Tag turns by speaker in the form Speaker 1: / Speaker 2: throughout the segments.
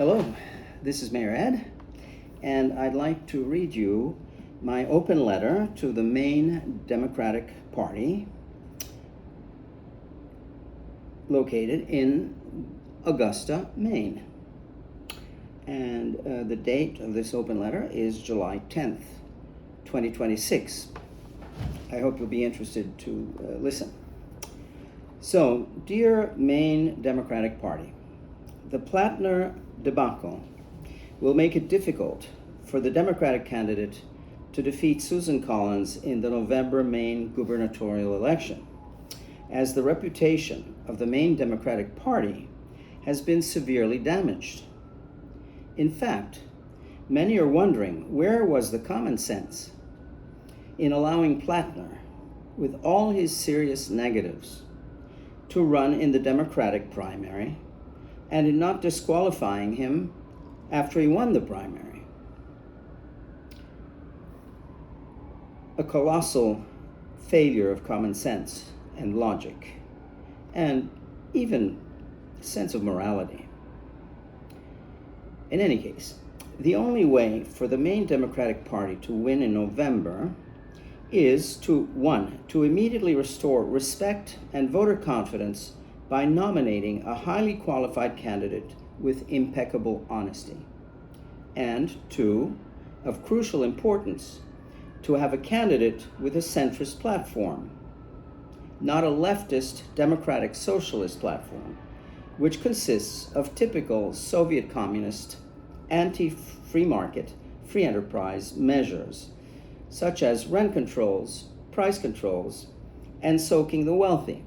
Speaker 1: Hello, this is Mayor Ed, and I'd like to read you my open letter to the Maine Democratic Party located in Augusta, Maine. And the date of this open letter is July 10th, 2026. I hope you'll be interested to listen. So, dear Maine Democratic Party, the Plattner debacle will make it difficult for the Democratic candidate to defeat Susan Collins in the November Maine gubernatorial election, as the reputation of the Maine Democratic Party has been severely damaged. In fact, many are wondering where was the common sense in allowing Plattner, with all his serious negatives, to run in the Democratic primary and in not disqualifying him after he won the primary. A colossal failure of common sense and logic, and even sense of morality. In any case, the only way for the Maine Democratic Party to win in November is to immediately restore respect and voter confidence by nominating a highly qualified candidate with impeccable honesty. And two, of crucial importance, to have a candidate with a centrist platform, not a leftist democratic socialist platform, which consists of typical Soviet communist, anti-free market, free enterprise measures, such as rent controls, price controls, and soaking the wealthy,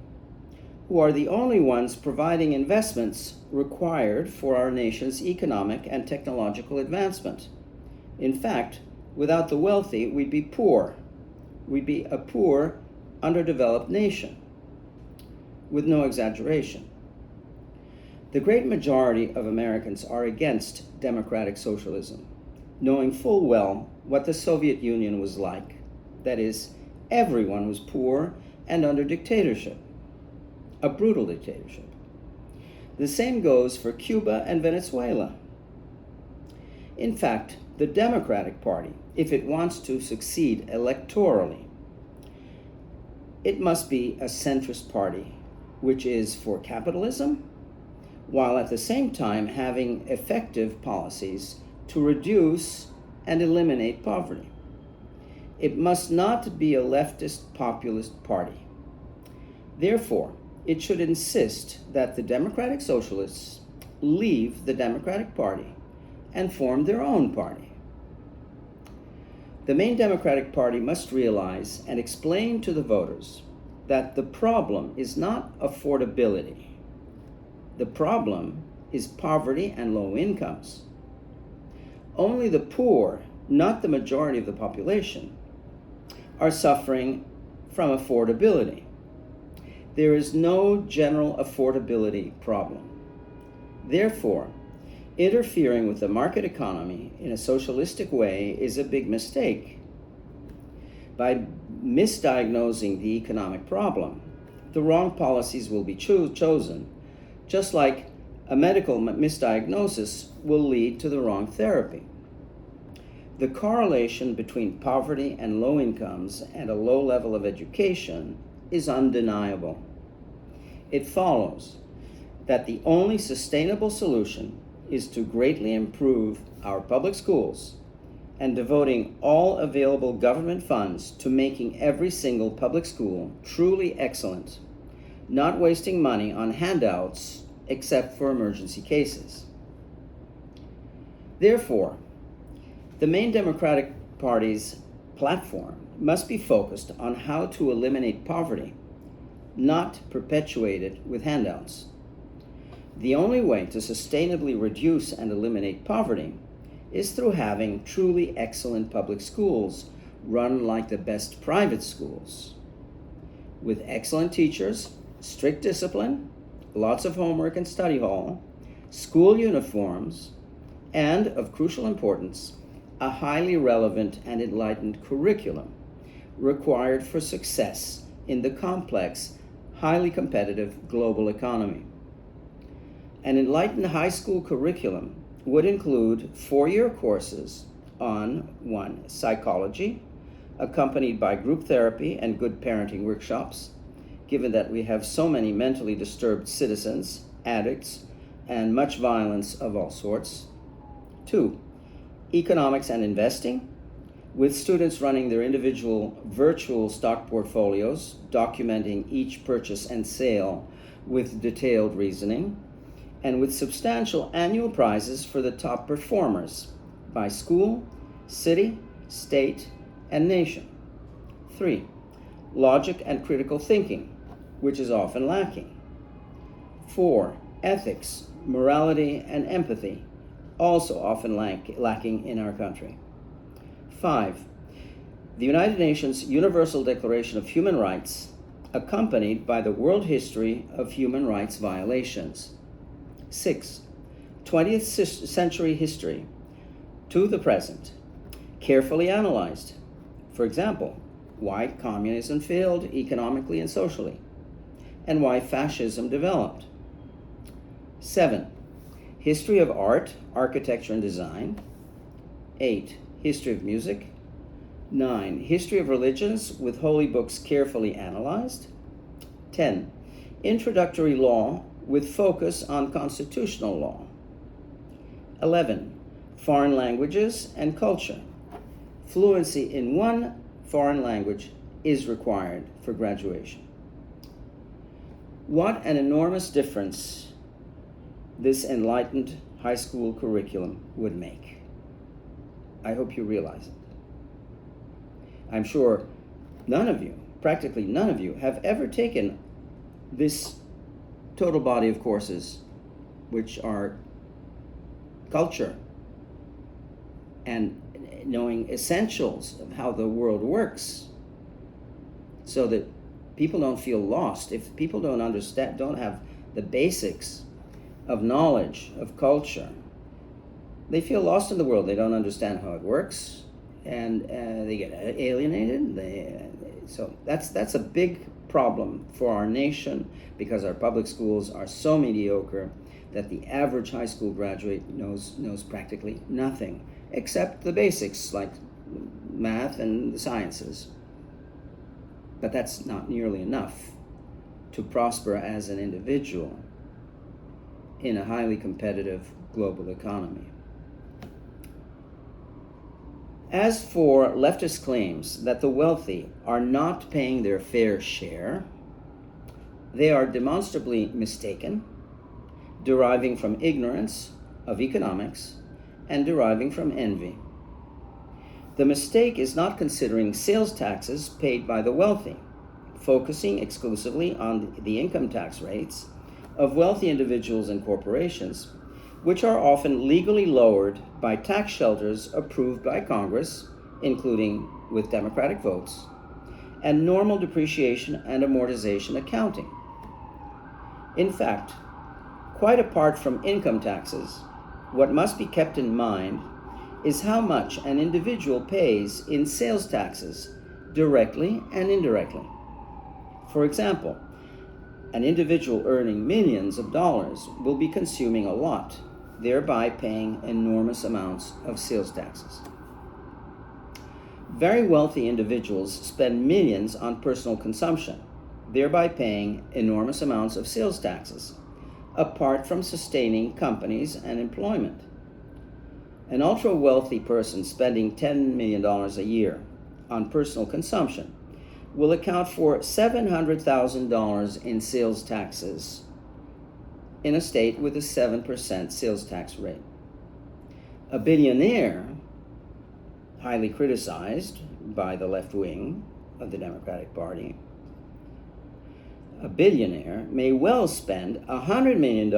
Speaker 1: who are the only ones providing investments required for our nation's economic and technological advancement. In fact, without the wealthy, we'd be poor. We'd be a poor, underdeveloped nation, with no exaggeration. The great majority of Americans are against democratic socialism, knowing full well what the Soviet Union was like. That is, everyone was poor and under dictatorship. A brutal dictatorship. The same goes for Cuba and Venezuela. In fact, the Democratic Party, if it wants to succeed electorally, it must be a centrist party, which is for capitalism, while at the same time having effective policies to reduce and eliminate poverty. It must not be a leftist populist party. Therefore, it should insist that the Democratic Socialists leave the Democratic Party and form their own party. The Maine Democratic Party must realize and explain to the voters that the problem is not affordability. The problem is poverty and low incomes. Only the poor, not the majority of the population, are suffering from affordability. There is no general affordability problem. Therefore, interfering with the market economy in a socialistic way is a big mistake. By misdiagnosing the economic problem, the wrong policies will be chosen, just like a medical misdiagnosis will lead to the wrong therapy. The correlation between poverty and low incomes and a low level of education is undeniable. It follows that the only sustainable solution is to greatly improve our public schools and devoting all available government funds to making every single public school truly excellent, not wasting money on handouts except for emergency cases. Therefore, the Maine Democratic Party's platform must be focused on how to eliminate poverty, not perpetuate it with handouts. The only way to sustainably reduce and eliminate poverty is through having truly excellent public schools run like the best private schools, with excellent teachers, strict discipline, lots of homework and study hall, school uniforms, and, of crucial importance, a highly relevant and enlightened curriculum required for success in the complex, highly competitive global economy. An enlightened high school curriculum would include 4-year courses on 1. Psychology, accompanied by group therapy and good parenting workshops, given that we have so many mentally disturbed citizens, addicts, and much violence of all sorts. 2. Economics and investing, with students running their individual virtual stock portfolios, documenting each purchase and sale with detailed reasoning, and with substantial annual prizes for the top performers by school, city, state, and nation. 3. Logic and critical thinking, which is often lacking. 4. Ethics, morality, and empathy, also often lacking in our country. 5. The United Nations Universal Declaration of Human Rights, accompanied by the world history of human rights violations. 6. 20th century history to the present, carefully analyzed. For example, why communism failed economically and socially, and why fascism developed. 7. History of art, architecture, and design. 8. History of music. 9. History of religions with holy books carefully analyzed. 10. Introductory law with focus on constitutional law. 11. Foreign languages and culture. Fluency in one foreign language is required for graduation. What an enormous difference this enlightened high school curriculum would make. I hope you realize it. I'm sure none of you, practically none of you, have ever taken this total body of courses, which are culture and knowing essentials of how the world works, so that people don't feel lost. If people don't understand, don't have the basics of knowledge, of culture, they feel lost in the world. They don't understand how it works, and they get alienated. So that's a big problem for our nation, because our public schools are so mediocre that the average high school graduate knows practically nothing except the basics like math and the sciences. But that's not nearly enough to prosper as an individual in a highly competitive global economy. As for leftist claims that the wealthy are not paying their fair share, they are demonstrably mistaken, deriving from ignorance of economics and deriving from envy. The mistake is not considering sales taxes paid by the wealthy, focusing exclusively on the income tax rates of wealthy individuals and corporations, which are often legally lowered by tax shelters approved by Congress, including with Democratic votes, and normal depreciation and amortization accounting. In fact, quite apart from income taxes, what must be kept in mind is how much an individual pays in sales taxes, directly and indirectly. For example, an individual earning millions of dollars will be consuming a lot, thereby paying enormous amounts of sales taxes. Very wealthy individuals spend millions on personal consumption, thereby paying enormous amounts of sales taxes, apart from sustaining companies and employment. An ultra-wealthy person spending $10 million a year on personal consumption will account for $700,000 in sales taxes in a state with a 7% sales tax rate. A billionaire, highly criticized by the left wing of the Democratic Party, a billionaire may well spend $100 million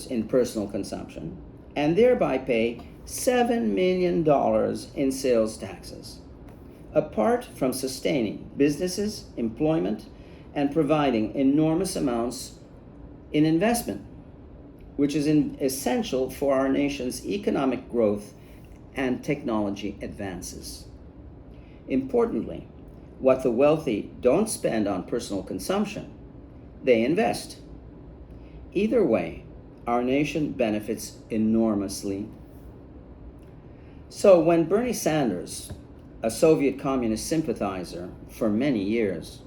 Speaker 1: in personal consumption and thereby pay $7 million in sales taxes, apart from sustaining businesses, employment, and providing enormous amounts in investment, which is essential for our nation's economic growth and technology advances. Importantly, what the wealthy don't spend on personal consumption, they invest. Either way, our nation benefits enormously So when Bernie Sanders, a Soviet communist sympathizer for many years,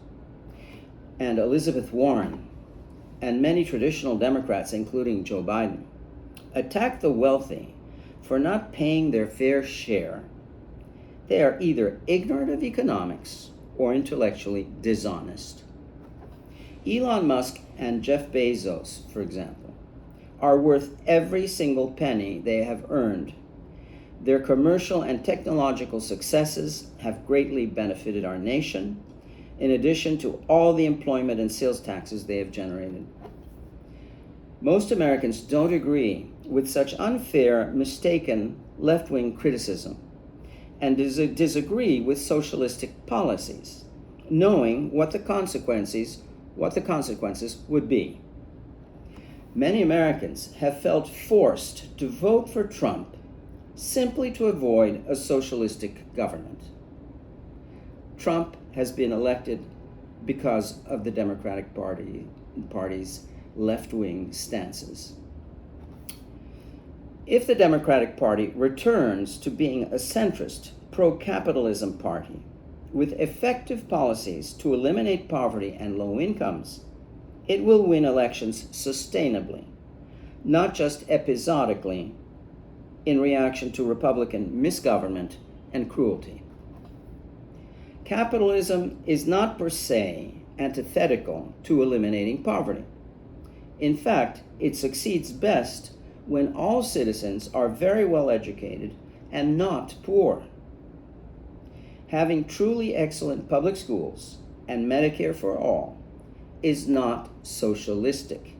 Speaker 1: and Elizabeth Warren, and many traditional Democrats, including Joe Biden, attack the wealthy for not paying their fair share, they are either ignorant of economics or intellectually dishonest. Elon Musk and Jeff Bezos, for example, are worth every single penny they have earned. Their commercial and technological successes have greatly benefited our nation, in addition to all the employment and sales taxes they have generated. Most Americans don't agree with such unfair, mistaken left-wing criticism and disagree with socialistic policies, knowing what the consequences would be. Many Americans have felt forced to vote for Trump simply to avoid a socialistic government. Trump has been elected because of the Democratic Party's left-wing stances. If the Democratic Party returns to being a centrist, pro-capitalism party with effective policies to eliminate poverty and low incomes, it will win elections sustainably, not just episodically in reaction to Republican misgovernment and cruelty. Capitalism is not per se antithetical to eliminating poverty. In fact, it succeeds best when all citizens are very well educated and not poor. Having truly excellent public schools and Medicare for all is not socialistic.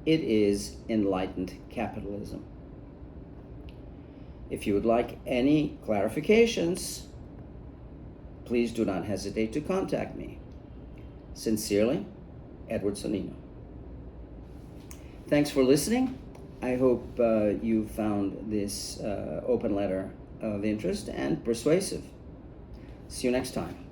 Speaker 1: It is enlightened capitalism. If you would like any clarifications, please do not hesitate to contact me. Sincerely, Edward Sonino. Thanks for listening. I hope you found this open letter of interest and persuasive. See you next time.